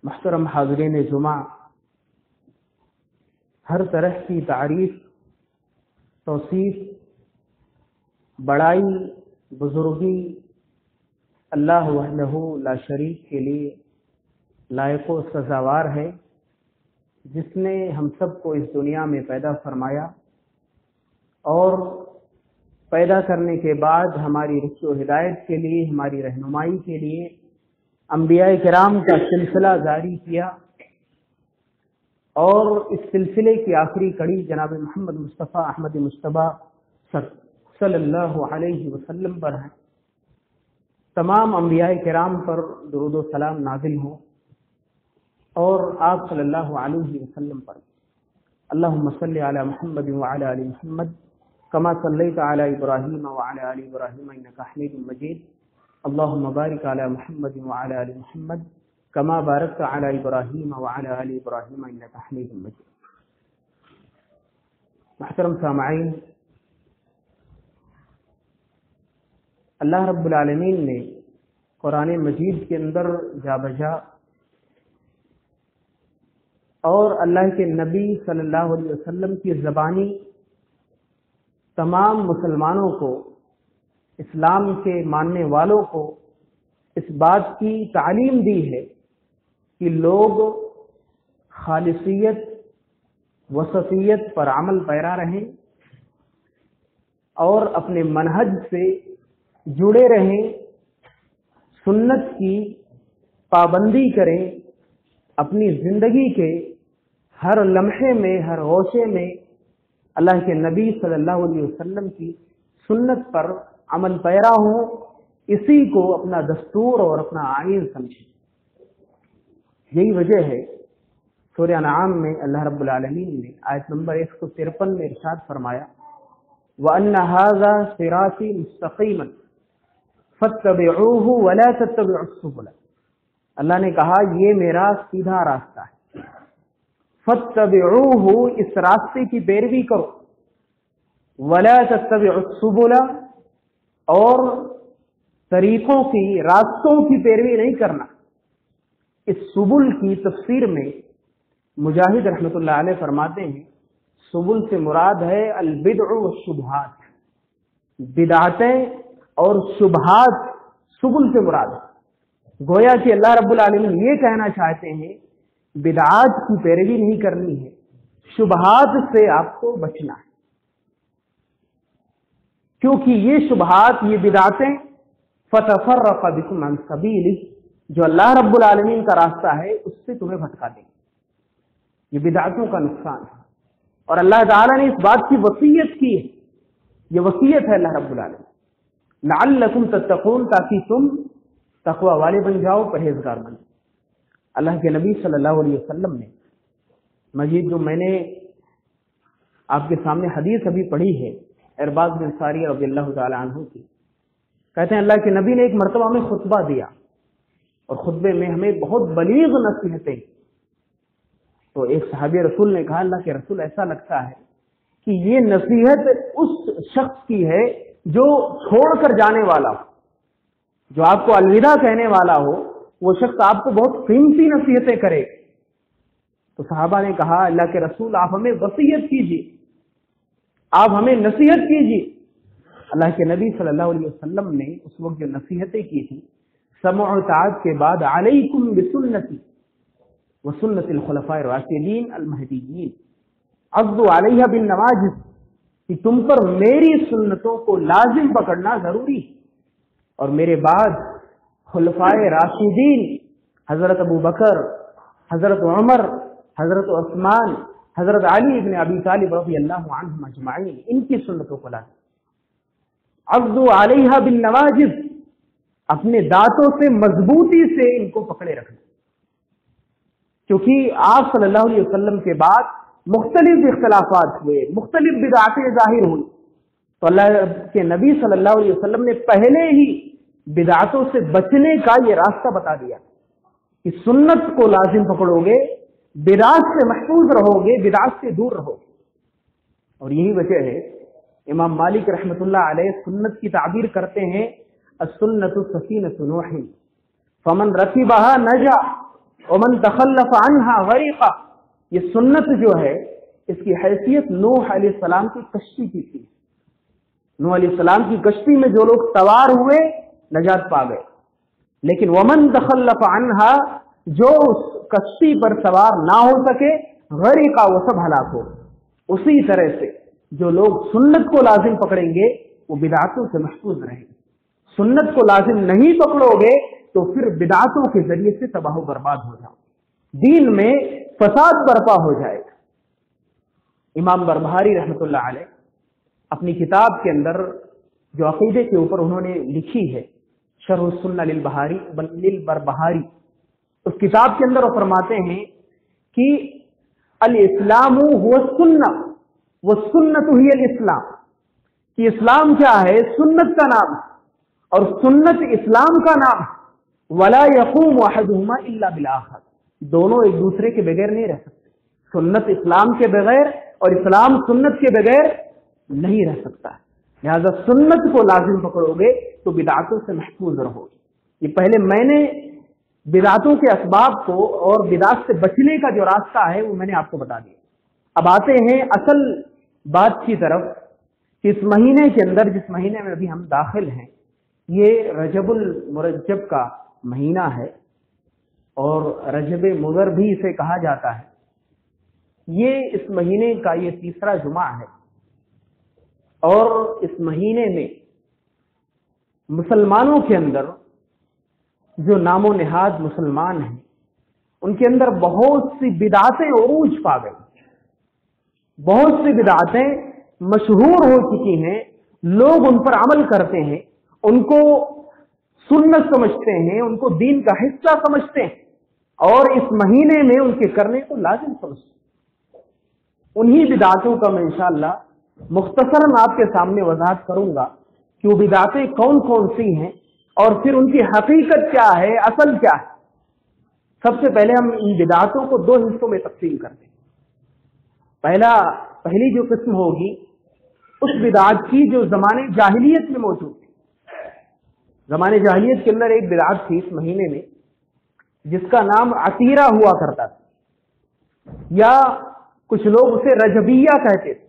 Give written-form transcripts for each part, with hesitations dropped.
محترم حاضرین جمعہ، ہر طرح کی تعریف، توصیف، بڑائی، بزرگی اللہ وحدہ لا شریک کے لیے لائق و سزاوار ہے، جس نے ہم سب کو اس دنیا میں پیدا فرمایا اور پیدا کرنے کے بعد ہماری رشد و ہدایت کے لیے، ہماری رہنمائی کے لیے انبیاء کرام کا سلسلہ جاری کیا، اور اس سلسلے کی آخری کڑی جناب محمد مصطفیٰ احمد مجتبیٰ صلی اللہ علیہ وسلم پر ہے۔ تمام انبیاء کرام پر درود و سلام نازل ہوں اور آپ صلی اللہ علیہ وسلم پر اللہم صلی علی محمد وعلی آل محمد کما صلیت علی ابراہیم وعلی آل ابراہیم انک حمید مجید، اللہم بارک علی محمد وعلی آل محمد کما بارکت علی ابراہیم وعلی آل ابراہیم انک حمید مجید۔ محترم سامعین، اللہ رب العالمین نے قرآن مجید کے اندر جا بجا اور اللہ کے نبی صلی اللہ علیہ وسلم کی زبانی تمام مسلمانوں کو، اسلام کے ماننے والوں کو اس بات کی تعلیم دی ہے کہ لوگ خالصیت، وسطیت پر عمل پیرا رہیں اور اپنے منہج سے جڑے رہیں، سنت کی پابندی کریں، اپنی زندگی کے ہر لمحے میں، ہر گوشے میں اللہ کے نبی صلی اللہ علیہ وسلم کی سنت پر عمل پیرا ہوں، اسی کو اپنا دستور اور اپنا آئین سمجھیں۔ یہی وجہ ہے سورہ انعام میں اللہ رب العالمین نے آیت نمبر 153 میں ارشاد فرمایا وَأَنَّ هَذَا صِرَاطِي مُسْتَقِيمًا فَاتَّبِعُوهُ وَلَا تَتَّبِعُوا السُّبُلَ۔ اللہ نے کہا یہ میرا سیدھا راستہ ہے، فَاتَّبِعُوهُ، اس راستے کی پیروی کرو، وَلَا تَتَّبِعُوا السُّبُلَ، اور طریقوں کی، راستوں کی پیروی نہیں کرنا۔ اس سبل کی تفسیر میں مجاہد رحمۃ اللہ علیہ فرماتے ہیں سبل سے مراد ہے البدع والشبہات، بدعتیں اور شبہات سبل سے مراد ہے۔ گویا کہ اللہ رب العالمین یہ کہنا چاہتے ہیں بدعات کی پیروی نہیں کرنی ہے، شبہات سے آپ کو بچنا ہے، کیونکہ یہ شبہات، یہ بدعتیں فتفرق بکم عن سبیلہ، جو اللہ رب العالمین کا راستہ ہے اس سے تمہیں بھٹکا دیں گے۔ یہ بدعتوں کا نقصان ہے، اور اللہ تعالیٰ نے اس بات کی وصیت کی ہے، یہ وصیت ہے اللہ رب العالمین، لعلکم تتقون، تاکہ تم تقوی والے بن جاؤ، پرہیزگار بن جاؤ۔ اللہ کے نبی صلی اللہ علیہ وسلم نے مجید جو میں نے آپ کے سامنے حدیث ابھی پڑھی ہے ارباز بن ساریہ رضی اللہ تعالی عنہ کی، کہتے ہیں اللہ کے نبی نے ایک مرتبہ میں خطبہ دیا اور خطبے میں ہمیں بہت بلیغ نصیحتیں، تو ایک صحابی رسول نے کہا اللہ کے رسول ایسا لگتا ہے کہ یہ نصیحت اس شخص کی ہے جو چھوڑ کر جانے والا ہو، جو آپ کو الوداع کہنے والا ہو، وہ شخص آپ کو بہت قیمتی نصیحتیں کرے۔ تو صحابہ نے کہا اللہ کے رسول آپ ہمیں وصیت کیجیے، آپ ہمیں نصیحت کیجیے۔ اللہ کے نبی صلی اللہ علیہ وسلم نے اس وقت جو نصیحتیں کی تھی، سمع و اطاعت کے بعد علیکم بسنتی وسنت الخلفاء الراشدین المہدیین عضوا علیہا بالنواجذ، کہ تم پر میری سنتوں کو لازم پکڑنا ضروری ہے، اور میرے بعد خلفائے راشدین حضرت ابو بکر، حضرت عمر، حضرت عثمان، حضرت علی ابن ابی طالب رضی اللہ عنہم اجمعین، ان کی سنتوں کو لازم عضوا علیہا بالنواجذ، اپنے دانتوں سے مضبوطی سے ان کو پکڑے رکھنا، کیونکہ آپ صلی اللہ علیہ وسلم کے بعد مختلف اختلافات ہوئے، مختلف بدعتیں ظاہر ہوئی، تو اللہ کے نبی صلی اللہ علیہ وسلم نے پہلے ہی بدعتوں سے بچنے کا یہ راستہ بتا دیا کہ سنت کو لازم پکڑو گے، بدعت سے محفوظ رہو گے، بدعت سے دور رہو گے۔ اور یہی وجہ ہے امام مالک رحمۃ اللہ علیہ سنت کی تعبیر کرتے ہیں السنت سفینۃ نوح فمن رکبها نجا वमन तखल्लफ अन्हा गरीqa, ये सुन्नत जो है इसकी हैसियत नूह अलैहिस्सलाम की कश्ती की थी। नूह अलैहिस्सलाम की कश्ती में जो लोग सवार हुए नजात पा गए, लेकिन वमन तखल्लफ अन्हा, जो उस कश्ती पर सवार ना हो सके, गरीqa, वो सब हलाक हो। उसी तरह से जो लोग सुन्नत को लाजिम पकड़ेंगे वो बिदअतों से महफूज रहेंगे। सुन्नत को लाजिम नहीं पकड़ोगे तो फिर बिदअतों के जरिए से तबाह बर्बाद हो जाओ, दीन में फसाद बर्पा हो जाएगा। इमाम बरबहारी रहमतुल्लाह अलैह अपनी किताब के अंदर जो अकीदे के ऊपर उन्होंने लिखी है, शरह सुन्ना लिल बरबहारी, उस किताब के अंदर वो फरमाते हैं कि अल इस्लामु हुवा सुन्ना व सुन्नतु हिय अल इस्लाम, कि इस्लाम क्या है? सुन्नत का नाम, और सुन्नत इस्लाम का नाम। वला यक़ूमु अहदुहुमा इल्ला बिल आखर, दोनों एक दूसरे के बगैर नहीं रह सकते। सुन्नत इस्लाम के बगैर और इस्लाम सुन्नत के बगैर नहीं रह सकता। लिहाजा सुन्नत को लाजिम पकड़ोगे तो बिदअतों से महफूज रहोगे। ये पहले मैंने बिदअतों के असबाब को और बिदअत से बचने का जो रास्ता है वो मैंने आपको बता दिया। अब आते हैं असल बात की तरफ कि इस महीने के अंदर, जिस महीने में अभी हम दाखिल हैं, ये रजबुल मुरज्जब का महीना है और रजब मुज़र भी इसे कहा जाता है। ये इस महीने का ये तीसरा जुमा है और इस महीने में मुसलमानों के अंदर जो नामो निहाद मुसलमान हैं उनके अंदर बहुत सी बिदअतें उरूज पा गई, बहुत सी बिदअतें मशहूर हो चुकी हैं, लोग उन पर अमल करते हैं, उनको सुन्नत समझते हैं, उनको दीन का हिस्सा समझते हैं और इस महीने में उनके करने को लाजिम समझते हैं। उन्हीं बिदअतों का मैं इंशाअल्लाह मुख्तसरन आपके सामने वजाहत करूंगा कि वो बिदअतें कौन कौन सी हैं और फिर उनकी हकीकत क्या है, असल क्या है। सबसे पहले हम इन बिदअतों को दो हिस्सों में तकसीम करते हैं। पहली जो किस्म होगी उस बिदअत की जो जमाने जाहिलियत में मौजूद थी। जमाने जाहिलियत के अंदर एक बिदअत थी इस महीने में जिसका नाम अतीरा हुआ करता था, या कुछ लोग उसे रजबिया कहते थे।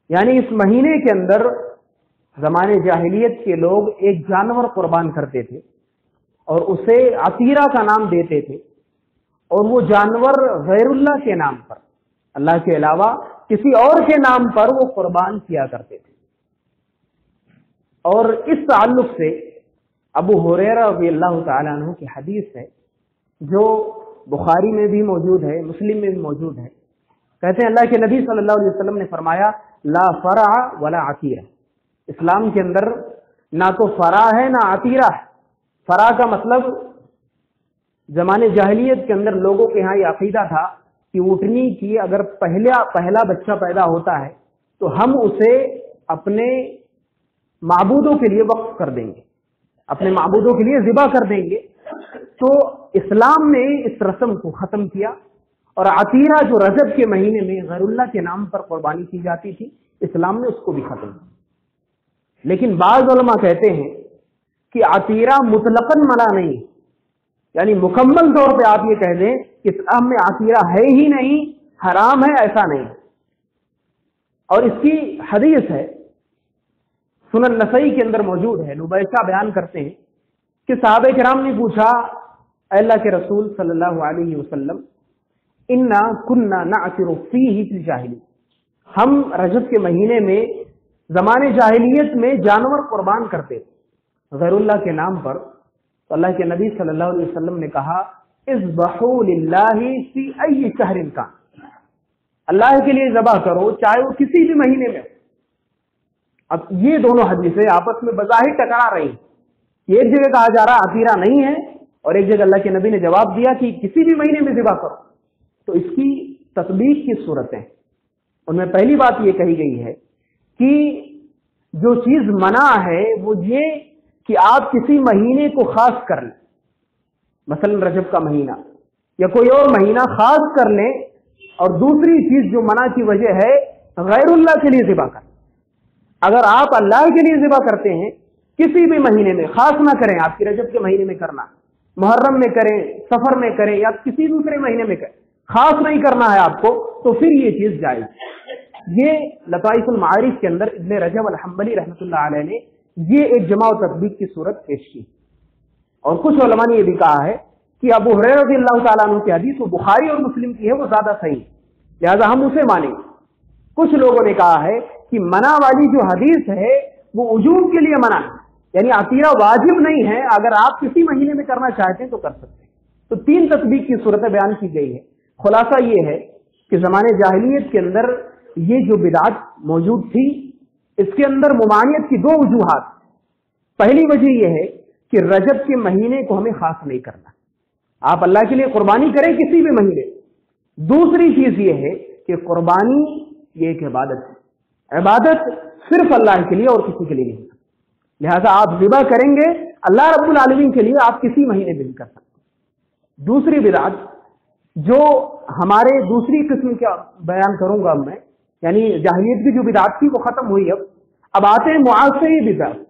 यानी इस महीने के अंदर जमाने जाहिलियत के लोग एक जानवर कुर्बान करते थे और उसे अतीरा का नाम देते थे, और वो जानवर गैरुल्लाह के नाम पर, अल्लाह के अलावा किसी और के नाम पर वो कुर्बान किया करते थे। और इस ताल्लुक से अबू हुरैरा रज़ियल्लाहु ताला अन्हु की हदीस है जो बुखारी में भी मौजूद है, मुस्लिम में भी मौजूद है। कहते हैं अल्लाह के नबी सल्लल्लाहु अलैहि वसल्लम ने फरमाया, ला फरा वला अतीरा, इस्लाम के अंदर ना तो फरा है ना अतीरा है। फरा का मतलब जमाने जाहिलियत के अंदर लोगों के यहाँ ये अकीदा था कि ऊँटनी की अगर पहला बच्चा पैदा होता है तो हम उसे अपने माबूदों के लिए वक्फ कर देंगे, अपने माबूदों के लिए ज़िबा कर देंगे। तो इस्लाम ने इस रस्म को ख़त्म किया और अतीरा जो रजब के महीने में गैरुल्लाह के नाम पर कुर्बानी की जाती थी, इस्लाम ने उसको भी ख़त्म किया। लेकिन बाज़ उलमा कहते हैं कि अतीरा मुतलकन मना नहीं, यानी मुकम्मल तौर पे आप ये कह दें कि इस्लाम में अतीरा है ही नहीं, हराम है, ऐसा नहीं। और इसकी हदीस है, सुनन नसई के अंदर मौजूद है। नुबैसा बयान करते हैं कि सहाबे किराम ने पूछा, अल्लाह के रसूल सल्लल्लाहु अलैहि वसल्लम, इन्ना कुन्ना नअतिरु फीही फिल जाहिली, हम रजब के महीने में जमाने जाहिलियत में जानवर कुर्बान करते थे गैरुल्लाह के नाम पर। तो अल्लाह के नबी सल्लल्लाहु अलैहि वसल्लम ने कहा, इज़बहू लिल्लाहि फी अय्यि शहरिन कान, अल्लाह के लिए ज़बह करो चाहे वो किसी भी महीने में। अब ये दोनों हदीसें आपस में बज़ाहिर टकरा रही हैं। एक जगह कहा जा रहा अतीरा नहीं है और एक जगह अल्लाह के नबी ने जवाब दिया कि किसी भी महीने में ज़बह करो। तो इसकी तत्बीक की सूरतें, उनमें पहली बात ये कही गई है कि जो चीज मना है वो ये कि आप किसी महीने को खास कर लें, मसलन रजब का महीना या कोई और महीना खास कर लें, और दूसरी चीज जो मना की वजह है गैरुल्लाह के लिए ज़िबा कर। अगर आप अल्लाह के लिए ज़िबा करते हैं किसी भी महीने में, खास ना करें आपकी रजब के महीने में करना, मुहर्रम में करें, सफर में करें या किसी दूसरे महीने में करें, खास नहीं करना है आपको, तो फिर ये चीज जायज। ये लताइफुल मारिफ के अंदर इब्न रजब अल-हंबली रहमतुल्लाह अलैह ने ये एक जमा और तस्बीक की सूरत पेश की। और कुछ उलमा ने ये भी कहा है कि अबू हुरैरा रज़ियल्लाहु ताला अन्हु की हदीस वो बुखारी और मुस्लिम की है, वो ज्यादा सही, लिहाजा हम उसे मानेंगे। कुछ लोगों ने कहा है कि मना वाली जो हदीस है वो वजूब के लिए मना है, यानी अतीरा वाजिब नहीं है, अगर आप किसी महीने में करना चाहते हैं तो कर सकते हैं। तो 3 तस्बीक की सूरतें बयान की गई है। खुलासा ये है कि जमाने जाहिलियत के अंदर ये जो बिदात मौजूद थी, इसके अंदर मुमानियत की 2 वजूहात। पहली वजह यह है कि रजब के महीने को हमें खास नहीं करना, आप अल्लाह के लिए कुर्बानी करें किसी भी महीने। दूसरी चीज यह है कि कुर्बानी ये एक इबादत है, इबादत सिर्फ अल्लाह के लिए और किसी के लिए नहीं, लिहाजा आप ज़िबा करेंगे अल्लाह रब्बुल आलमीन के लिए, आप किसी महीने में भी कर सकते। दूसरी बिदात जो हमारे दूसरी किस्म का बयान करूंगा मैं, यानी जाहिलियत की जो बिदात थी वो खत्म हुई, अब आते हैं मुआशरी बिदात।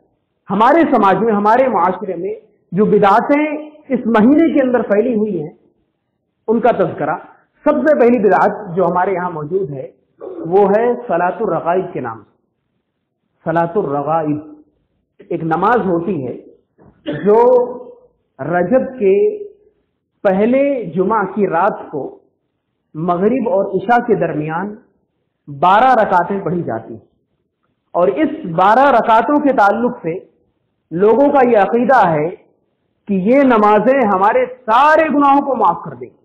हमारे समाज में, हमारे मुआशरे में जो बिदातें इस महीने के अंदर फैली हुई हैं उनका तज़किरा। सबसे पहली बिदात जो हमारे यहाँ मौजूद है वो है सलातुर रगाइब के नाम से। सलातुर रगाइब एक नमाज होती है जो रजब के पहले जुमा की रात को मगरिब और इशा के दरमियान 12 रकातें पढ़ी जाती हैं। और इस 12 रकातों के ताल्लुक से लोगों का यह अकीदा है कि ये नमाजें हमारे सारे गुनाहों को माफ कर देंगी।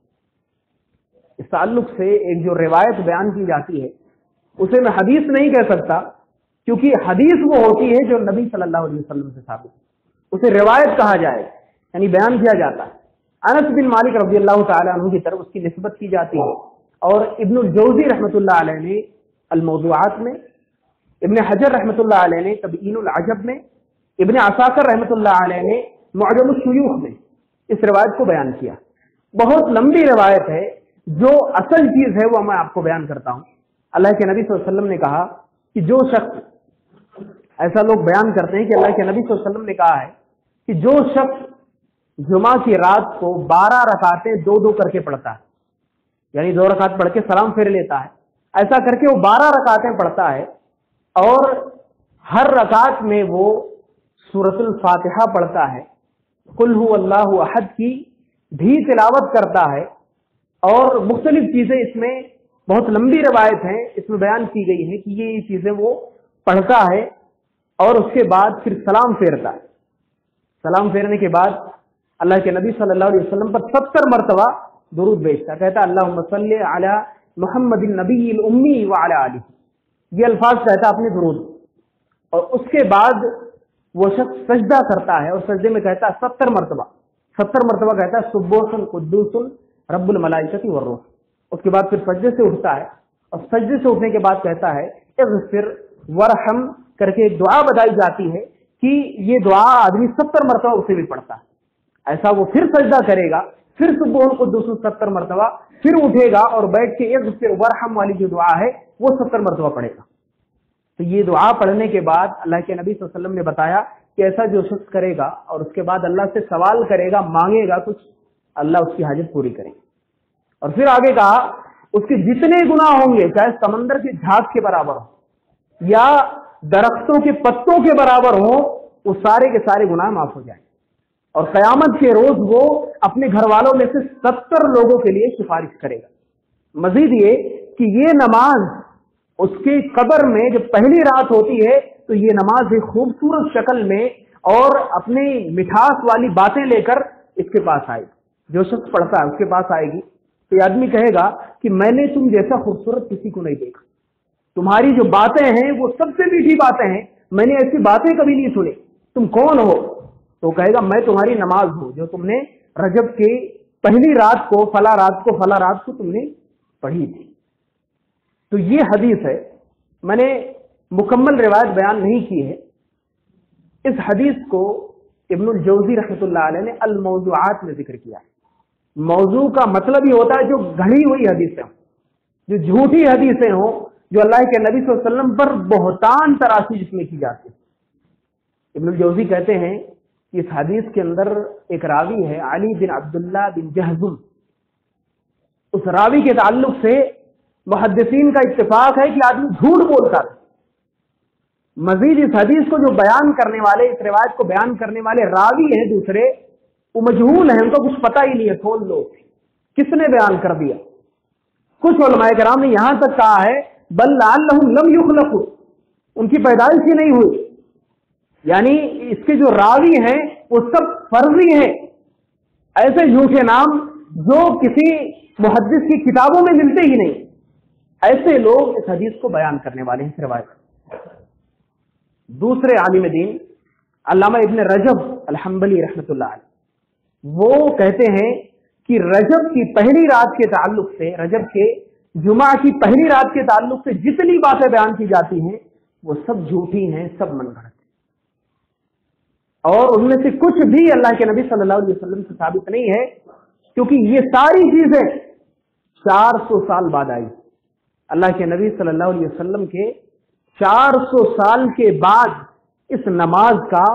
इस ताल्लुक से एक जो रिवायत बयान की जाती है उसे मैं हदीस नहीं कह सकता, क्योंकि हदीस वो होती है जो नबी सल्लल्लाहु अलैहि वसल्लम से साबित, उसे रिवायत कहा जाए, यानी बयान किया जाता है। अनस बिन मालिक रज़ियल्लाहु ताला अन्हु की तरफ उसकी निस्बत की जाती है। और इब्नुल जौज़ी रहमतुल्लाह अलैह ने अल-मौज़ूआत में, इब्न हजर रहमतुल्लाह अलैह ने तबयीनुल अजब में, इब्न असाकिर रहमतुल्लाह अलैह ने मुअजमुश शुयूख में इस रिवायत को बयान किया। बहुत लंबी रिवायत है, जो असल चीज है वो मैं आपको बयान करता हूं। अल्लाह के नबी सल्लल्लाहु अलैहि वसल्लम ने कहा कि जो शख्स, ऐसा लोग बयान करते हैं कि अल्लाह के नबी सल्लल्लाहु अलैहि वसल्लम ने कहा है कि जो शख्स जुमा की रात को 12 रकातें 2-2 करके पढ़ता है, यानी 2 रकात पढ़ के सलाम फेर लेता है, ऐसा करके वो 12 रकातें पढ़ता है और हर रकात में वो सूरतुल फातिहा पढ़ता है, कुल हु अल्लाहु अहद की भी तिलावत करता है, और मुख्तलिफ चीजें, इसमें बहुत लंबी रवायत है, इसमें बयान की गई है कि ये चीजें वो पढ़ता है और उसके बाद फिर सलाम फेरता है। सलाम फेरने के बाद अल्लाह के नबी सल्लल्लाहु अलैहि वसल्लम पर 70 मरतबा दुरूद भेजता, कहता अल्लाहुम्मा सल्ली अला मुहम्मदिन नबील उम्मी व अला आलिही, ये अल्फाज कहता अपने दुरूद। और उसके बाद वो शख्स सजदा करता है और सजदे में कहता है 70 मरतबा कहता है सुब्बुहुन कुद्दूसुन रब्बुल मलाइकति वर्रूह। उसके बाद फिर सजदे से उठता है और सजदे से उठने के बाद कहता है इग़फिर वरहम करके एक दुआ बताई जाती है कि ये दुआ आदमी 70 मरतबा उसे भी पढ़ता है। ऐसा वो फिर सजदा करेगा, फिर सुब्बुहुन कुद्दूसुन 70 मरतबा, फिर उठेगा और बैठ के इग़फिर वरहम वाली जो दुआ है वो 70 मरतबा पढ़ेगा। तो ये दुआ पढ़ने के बाद अल्लाह के नबी सल्लल्लाहु अलैहि वसल्लम ने बताया कि ऐसा जो शख्स करेगा और उसके बाद अल्लाह से सवाल करेगा, मांगेगा कुछ, अल्लाह उसकी हाजत पूरी करेगा। और फिर आगे कहा उसके जितने गुनाह होंगे, चाहे समंदर के झाग के बराबर हो या दरख्तों के पत्तों के बराबर हो, वो सारे के सारे गुनाह माफ हो जाए। और कयामत के रोज वो अपने घर वालों में से 70 लोगों के लिए सिफारिश करेगा। मजीद ये कि ये नमाज उसके कब्र में जब पहली रात होती है तो ये नमाज एक खूबसूरत शक्ल में और अपने मिठास वाली बातें लेकर इसके पास आएगी। जो शख्स पढ़ता है उसके पास आएगी तो ये आदमी कहेगा कि मैंने तुम जैसा खूबसूरत किसी को नहीं देखा, तुम्हारी जो बातें हैं वो सबसे मीठी बातें हैं, मैंने ऐसी बातें कभी नहीं सुनी, तुम कौन हो? तो कहेगा मैं तुम्हारी नमाज हूं जो तुमने रजब के पहली रात को फला रात को तुमने पढ़ी थी। तो ये हदीस है, मैंने मुकम्मल रिवायत बयान नहीं की है। इस हदीस को इब्नुल जौज़ी रहमतुल्लाह अलैह ने अल-मौज़ूआत में जिक्र किया है। मौजू का मतलब ही होता है जो घड़ी हुई हदीसें, जो झूठी हदीसें हों, जो अल्लाह के नबी सल्लल्लाहु अलैहि वसल्लम पर बहतान तराशी जिसमें की जाती है। इब्नुल जौज़ी कहते हैं इस हदीस के अंदर एक रावी है अली बिन अब्दुल्ला बिन जहजुम, उस रावी के ताल्लुक से मुहद्दिसीन का इत्तेफाक है कि आदमी झूठ बोलता है। मजीद इस हदीस को जो बयान करने वाले, इस रिवायत को बयान करने वाले रावी हैं दूसरे, वो मजहूल हैं, उनको कुछ पता ही नहीं है, खोल लो किसने बयान कर दिया। कुछ उलमाए किराम ने यहां तक कहा है बल लअल्लहुम लम युखलक़ू, उनकी पैदाइश ही नहीं हुई, यानी इसके जो रावी हैं वो सब फर्जी हैं। ऐसे झूठे नाम जो किसी मुहद्दिस की किताबों में मिलते ही नहीं, ऐसे लोग इस हदीस को बयान करने वाले हैं इस रिवायत। दूसरे आलिम दीन अल्लामा इब्न रजब अल-हंबली रहमतुल्लाह अलैह, वो कहते हैं कि रजब की पहली रात के ताल्लुक से, रजब के जुमा की पहली रात के ताल्लुक से जितनी बातें बयान की जाती हैं वो सब झूठी हैं, सब मनगढ़ंत, और उनमें से कुछ भी अल्लाह के नबी सल्लल्लाहु अलैहि वसल्लम से साबित नहीं है, क्योंकि ये सारी चीजें 400 साल बाद आई। अल्लाह के नबी सल्लल्लाहु अलैहि वसल्लम के 400 साल के बाद इस नमाज का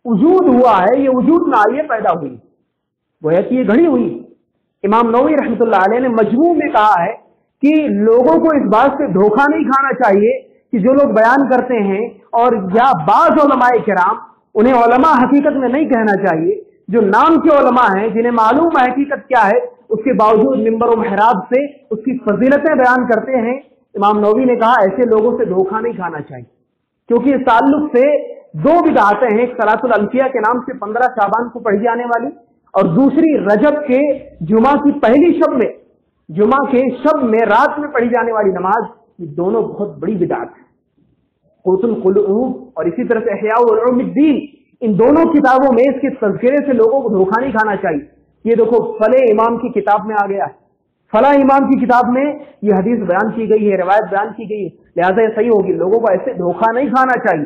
वजूद हुआ है। ये वजूद में आई है, पैदा हुई, गोया कि ये घड़ी हुई। इमाम नववी रहमतुल्लाह अलैह ने मजमू में कहा है कि लोगों को इस बात से धोखा नहीं खाना चाहिए कि जो लोग बयान करते हैं और या बाज़ उलमाए किराम, उन्हें उलमा हकीकत में नहीं कहना चाहिए, जो नाम के उलमा हैं जिन्हें मालूम है हकीकत क्या है, उसके बावजूद मिंबर व महराब से उसकी फजीलतें बयान करते हैं। इमाम नववी ने कहा ऐसे लोगों से धोखा नहीं खाना चाहिए, क्योंकि इस ताल्लुक से दो बिदअतें हैं, एक सलातुल अंबिया के नाम से 15 शाबान को पढ़ी जाने वाली, और दूसरी रजब के जुमा की पहली शब में, जुमा के शब में रात में पढ़ी जाने वाली नमाज, ये दोनों बहुत बड़ी बिदअत है। क़ुतुल क़ुलूब और इसी तरह से इहया उलूमुद्दीन, इन दोनों किताबों में इसके तज़किरे से लोगों को धोखा नहीं खाना चाहिए। ये देखो फले इमाम की किताब में आ गया है, फला इमाम की किताब में ये हदीस बयान की गई है, रिवायत बयान की गई है, लिहाजा ये सही होगी। लोगों को ऐसे धोखा नहीं खाना चाहिए,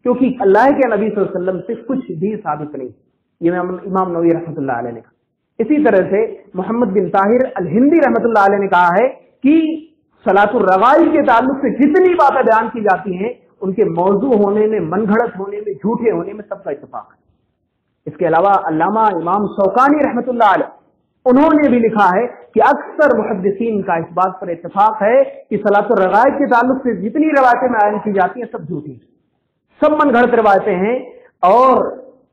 क्योंकि अल्लाह के नबी सल्लल्लाहु अलैहि वसल्लम से कुछ भी साबित नहीं। ये इमाम नववी रहमतुल्लाह अलैह ने कहा। इसी तरह से मोहम्मद बिन ताहिर अल हिंदी रहमतुल्लाह अलैह ने कहा है कि सलातुर रगाइब के ताल्लुक से जितनी बातें बयान की जाती हैं उनके मौजू होने में, मनगढ़ंत होने में, झूठे होने में सबका इत्तेफाक है। इसके अलावा अल्लामा इमाम शौकानी रहमतुल्लाह अलैह, उन्होंने भी लिखा है कि अक्सर मुहद्दिसीन का इस बात पर इत्तेफाक है कि सलातुर रगाइब के ताल्लुक से जितनी रवायतें बयान की जाती हैं सब झूठी, सब मनगढ़ंत रवायतें हैं, और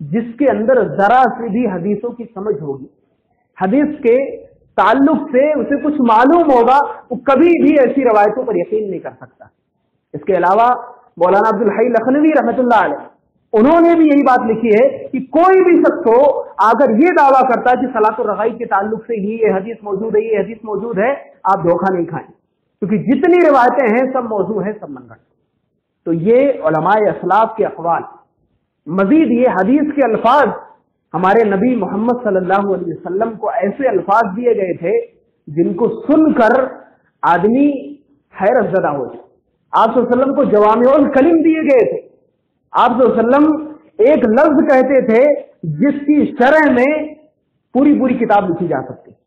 जिसके अंदर जरा से भी हदीसों की समझ होगी, हदीस के ताल्लुक से उसे कुछ मालूम होगा, वो कभी भी ऐसी रवायतों पर यकीन नहीं कर सकता। इसके अलावा मौलाना अब्दुल हई लखनवी रहमतुल्लाह अलैह, उन्होंने भी यही बात लिखी है कि कोई भी शख्स हो अगर ये दावा करता है कि सलातुर रगाइब के ताल्लुक से ही ये हदीस मौजूद है, ये हदीस मौजूद है, आप धोखा नहीं खाएं, क्योंकि जितनी रिवायतें हैं सब मौजू है, सब मनगढ़ंत। तो ये उलमाए असलाफ के अक़वाल, मजीद ये हदीस के अल्फाज, हमारे नबी मोहम्मद सल्लल्लाहु अलैहि वसल्लम को ऐसे अल्फाज दिए गए थे जिनको सुनकर आदमी हैरत ज़दा हो जाए। आप सल्लल्लाहु अलैहि वसल्लम को जवामिउल कलिम दिए गए थे। आप सल्लल्लाहु अलैहि वसल्लम एक लफ्ज कहते थे जिसकी शरह में पूरी पूरी किताब लिखी जा सकती है,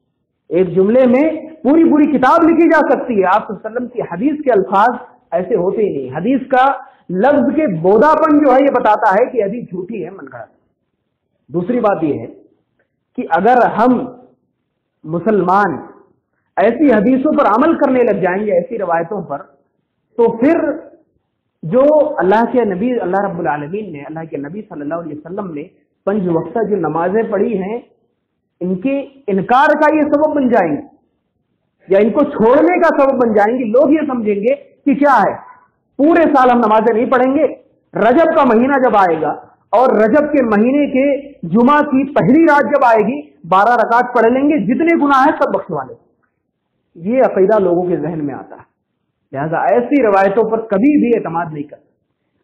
एक जुमले में पूरी पूरी किताब लिखी जा सकती है। आप सल्लल्लाहु अलैहि वसल्लम की हदीस के अल्फाज ऐसे होते ही नहीं। हदीस का लफ्ज के बोधापन जो है ये बताता है कि हदीस झूठी है, मनगढ़ंत। दूसरी बात यह है कि अगर हम मुसलमान ऐसी हदीसों पर अमल करने लग जाएंगे, ऐसी रवायतों पर, तो फिर जो अल्लाह के नबी, अल्लाह रब्बुल आलमीन ने, अल्लाह के नबी सल्लल्लाहु अलैहि वसल्लम ने 5 वक्ता जो नमाजें पढ़ी हैं, इनके इनकार का ये सबब बन जाएंगे या इनको छोड़ने का सबब बन जाएंगे। लोग ये समझेंगे कि क्या है, पूरे साल हम नमाजें नहीं पढ़ेंगे, रजब का महीना जब आएगा और रजब के महीने के जुमा की पहली रात जब आएगी 12 रकात पढ़ लेंगे, जितने गुनाह है सब बख्शवा लेंगे। ये अकीदा लोगों के जहन में आता है। लिहाजा ऐसी रवायतों पर कभी भी एतमाद नहीं करते।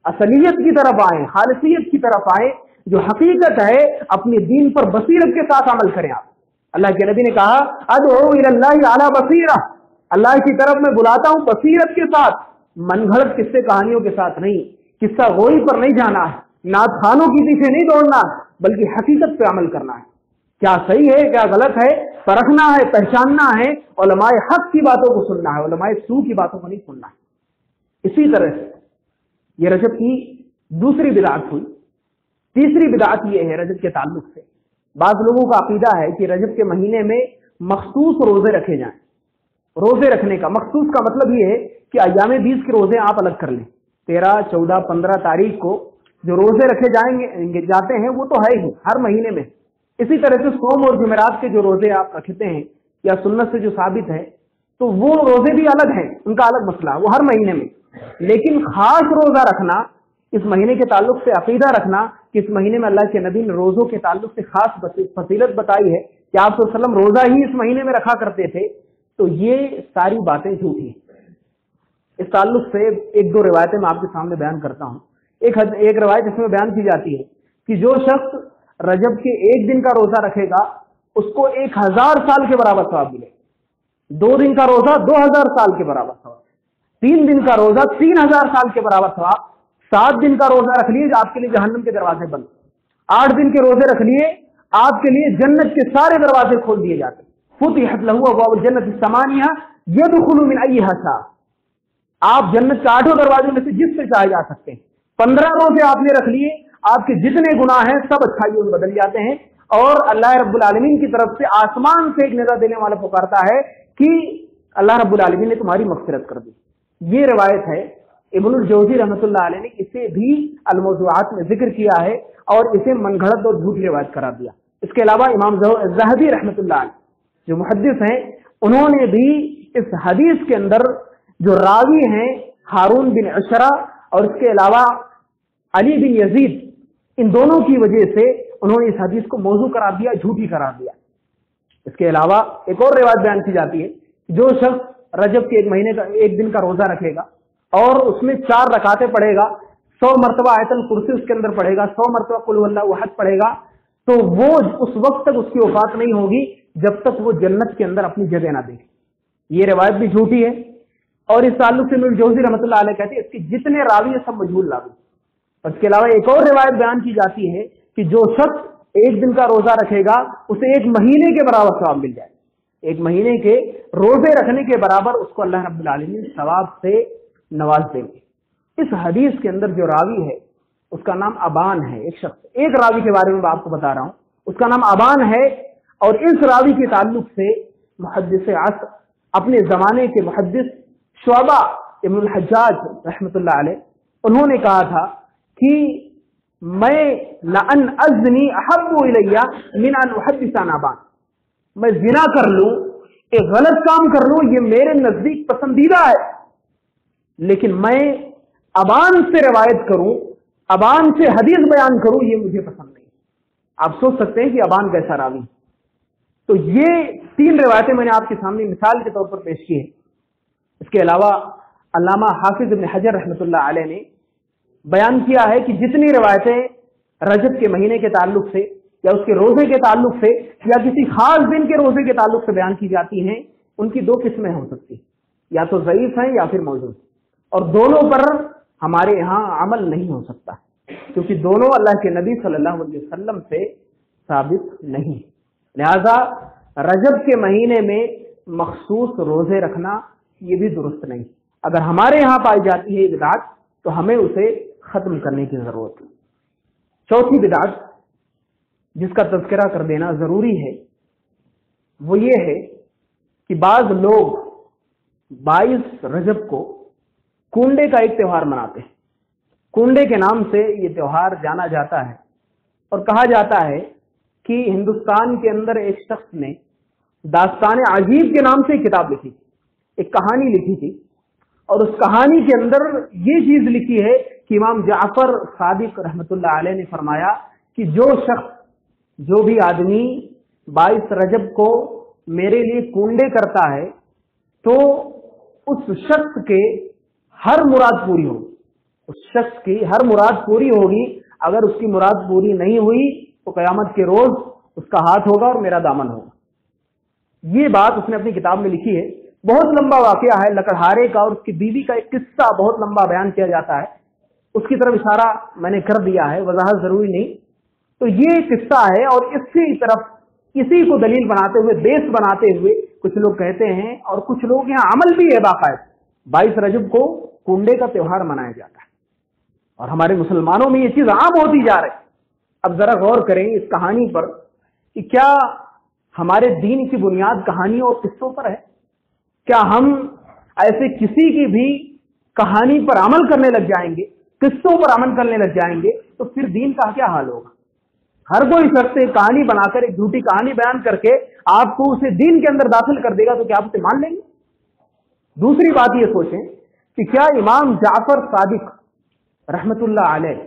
असलियत की तरफ आए, खालिसियत की तरफ आए, जो हकीकत है अपने दीन पर बसीरत के साथ अमल करें। आप, अल्लाह के नबी ने कहा अदउ इलल्लाहि अला बसीरा, अल्लाह की तरफ मैं बुलाता हूं बसीरत के साथ, मनगढ़ंत किस्से कहानियों के साथ नहीं, किस्सा गोई पर नहीं जाना है, नात खानों के पीछे नहीं दौड़ना, बल्कि हकीकत पे अमल करना है। क्या सही है, क्या गलत है, परखना है, पहचानना है, उलमाए हक की बातों को सुनना है, उलमाए सू की बातों को नहीं सुनना है। इसी तरह से ये रजब की दूसरी बिदअत हुई। तीसरी बिदात ये है रजब के ताल्लुक से, बाज़ लोगों का अकीदा है कि रजब के महीने में मखसूस रोजे रखे जाएं। रोजे रखने का मखसूस का मतलब ये है कि अय्याम 20 के रोजे आप अलग कर लें। 13, 14, 15 तारीख को जो रोजे रखे जाते हैं वो तो है ही हर महीने में। इसी तरह से सोम और जुमेरात के जो रोजे आप रखते हैं या सुन्नत से जो साबित है, तो वो रोजे भी अलग हैं, उनका अलग मसला, वो हर महीने में। लेकिन खास रोजा रखना, इस महीने के ताल्लुक से अकीदा रखना कि इस महीने में अल्लाह के नबी ने रोजों के ताल्लुक से खास फजीलत बताई है कि आप सल्लल्लाहु अलैहि वसल्लम रोजा ही इस महीने में रखा करते थे, तो ये सारी बातें झूठी हैं। इस ताल्लुक से एक दो रिवायतें मैं आपके सामने बयान करता हूँ। एक रिवायत इसमें बयान की जाती है कि जो शख्स रजब के एक दिन का रोजा रखेगा उसको 1000 साल के बराबर सवाब मिलेगा। 2 दिन का रोजा 2000 साल के बराबर सवाब, 3 दिन का रोजा 3000 साल के बराबर सवाब, 7 दिन का रोजा रख लिए आपके लिए जहन्नम के दरवाजे बंद, 8 दिन के रोजे रख लिए आपके लिए जन्नत के सारे दरवाजे खोल दिए जाते। फुतिहत लहू अबवाबुल जन्नति समानिया यदखुलु मिन अय्यिहा शा, आप जन्नत के 8 दरवाजों में से जिससे चाहे जा सकते हैं। 15 रोजे आपने रख लिए, आपके जितने गुनाह हैं सब अच्छाइयों में बदल जाते हैं। और अल्लाह रब्बुल आलमीन की तरफ से आसमान से एक निदा देने वाला पुकारता है कि अल्लाह रब्बुल आलमीन ने तुम्हारी मग़फ़िरत कर दी। ये रिवायत है। इब्नुल जौज़ी रहमतुल्लाह अलैह ने इसे भी अल-मौज़ूआत में जिक्र किया है और इसे मनगढ़ंत और झूठी रिवायत करार दिया। इसके अलावा इमाम ज़हबी रहमतुल्लाह अलैह जो मुहद्दिस हैं, उन्होंने भी इस हदीस के अंदर जो रावी हैं हारून बिन अशरा और इसके अलावा अली बिन यजीद, इन दोनों की वजह से उन्होंने इस हदीस को मौजू करार दिया, झूठी करार दिया। इसके अलावा एक और रिवायत बयान की जाती है, जो शख्स रजब के एक दिन का रोजा रखेगा और उसमें 4 रकातें पढ़ेगा, 100 मरतबा आयतल कुर्सी उसके अंदर पढ़ेगा, 100 मरतबा कुल हुवल्लाहु अहद पढ़ेगा, तो वो उस वक्त तक उसकी औकात नहीं होगी जब तक वो जन्नत के अंदर अपनी जगह ना देखे। ये रिवायत भी झूठी है। और इस ताल्लुक से इब्नुल जौज़ी रहमतुल्लाह अलैह कहते हैं इसके जितने रावी है सब मजहूल रावी। और इसके अलावा एक और रिवायत बयान की जाती है कि जो शख्स एक दिन का रोजा रखेगा उसे 1 महीने के बराबर सवाब मिल जाए। 1 महीने के रोजे रखने के बराबर उसको अल्लाह रब्बुल आलमीन सवाब से नवाज देंगे। इस हदीस के अंदर जो रावी है उसका नाम अबान है। एक शख्स, एक रावी के बारे में मैं आपको बता रहा हूं, उसका नाम अबान है। और इस रावी के ताल्लुक से मुहद्दिस अस्र, अपने जमाने के मुहद्दिस शुअबा इब्नुल हज्जाज रहमतुल्लाह अलैह, उन्होंने कहा था कि मैं लअन अज़नी अहब्बु इलैया मिन अन उहद्दिस अन अबान, मैं जिना कर लूं, एक गलत काम कर लूं, ये मेरे नजदीक पसंदीदा है, लेकिन मैं अबान से रिवायत करूं, अबान से हदीस बयान करूं, ये मुझे पसंद नहीं। आप सोच सकते हैं कि अबान कैसा रावी। तो ये 3 रिवायतें मैंने आपके सामने मिसाल के तौर पर पेश की है। इसके अलावा अल्लामा हाफिज इब्न हजर रहमतुल्लाह अलैह ने बयान किया है कि जितनी रिवायतें रजब के महीने के ताल्लुक से या उसके रोजे के ताल्लुक से या किसी खास दिन के रोजे के ताल्लुक से बयान की जाती हैं, उनकी 2 किस्में हो सकती हैं, या तो ज़ईफ हैं या फिर मौजूद, और दोनों पर हमारे यहाँ अमल नहीं हो सकता, क्योंकि दोनों अल्लाह के नबी सल्लल्लाहु अलैहि वसल्लम से साबित नहीं। लिहाजा रजब के महीने में मखसूस रोजे रखना ये भी दुरुस्त नहीं। अगर हमारे यहाँ पाई जाती है बिदअत तो हमें उसे खत्म करने की जरूरत है। चौथी बिदअत जिसका तज़किरा कर देना जरूरी है वो ये है कि बाज लोग 22 रजब को कुंडे का एक त्योहार मनाते हैं। कुंडे के नाम से ये त्योहार जाना जाता है और कहा जाता है कि हिंदुस्तान के अंदर एक शख्स ने दास्तान अजीब के नाम से एक किताब लिखी, एक कहानी लिखी थी, और उस कहानी के अंदर ये चीज लिखी है कि इमाम जाफर सादिक रहमतुल्लाह अलैह ने फरमाया कि जो शख्स, जो भी आदमी 22 रजब को मेरे लिए कुंडे करता है तो उस शख्स के हर मुराद पूरी होगी, उस शख्स की हर मुराद पूरी होगी। अगर उसकी मुराद पूरी नहीं हुई तो क़यामत के रोज उसका हाथ होगा और मेरा दामन होगा। ये बात उसने अपनी किताब में लिखी है। बहुत लंबा वाकया है लकड़हारे का, और उसकी बीवी का एक किस्सा बहुत लंबा बयान किया जाता है, उसकी तरफ इशारा मैंने कर दिया है, वजाहत जरूरी नहीं। तो ये किस्सा है और इसी तरफ इसी को दलील बनाते हुए, बेस बनाते हुए कुछ लोग कहते हैं, और कुछ लोग यहाँ अमल भी है बाकायदा, 22 रजब को कुंडे का त्योहार मनाया जाता है और हमारे मुसलमानों में ये चीज आम होती जा रही है। اب ذرا غور کریں اس کہانی پر کہ کیا ہمارے دین کی بنیاد کہانیوں اور قصوں پر ہے؟ کیا ہم ایسے کسی کی بھی کہانی پر عمل کرنے لگ جائیں گے، قصوں پر عمل کرنے لگ جائیں گے، تو پھر دین کا کیا حال ہوگا؟ ہر کوئی شخص ایک کہانی بنا کر، ایک جھوٹی کہانی بیان کر کے آپ کو اسے دین کے اندر داخل کر دے گا، تو کیا آپ اسے مان لیں گے؟ دوسری بات یہ سوچیں کہ کیا امام جعفر صادق رحمت اللہ علیہ